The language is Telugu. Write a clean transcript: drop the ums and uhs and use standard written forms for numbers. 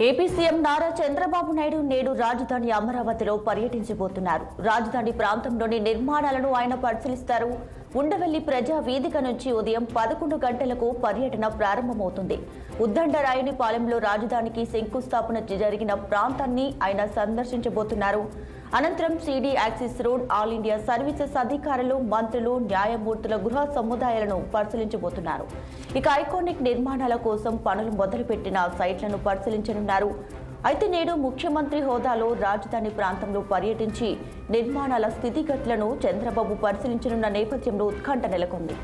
ఏపీ సీఎం నారా చంద్రబాబు నాయుడు నేడు రాజధాని అమరావతిలో పర్యటించబోతున్నారు. రాజధాని ప్రాంతంలోని నిర్మాణాలను ఆయన పరిశీలిస్తారు. ఉండవెల్లి ప్రజా వేదిక నుంచి ఉదయం 11 గంటలకు పర్యటన ప్రారంభమవుతుంది. ఉద్దండరాయునిపాలెంలో రాజధానికి శంకుస్థాపన జరిగిన ప్రాంతాన్ని ఆయన సందర్శించబోతున్నారు. అనంతరం CD axis road, all India services అధికారులు, మంత్రులు, న్యాయమూర్తుల గృహ సముదాయాలను పరిశీలించబోతున్నారు. ఇక ఐకానిక్ నిర్మాణాల కోసం పనులు మొదలుపెట్టిన సైట్లను పరిశీలించనున్నారు. అయితే నేడు ముఖ్యమంత్రి హోదాలో రాజధాని ప్రాంతంలో పర్యటించి నిర్మాణాల స్థితిగతులను చంద్రబాబు పరిశీలించనున్న నేపథ్యంలో ఉత్కంఠ నెలకొంది.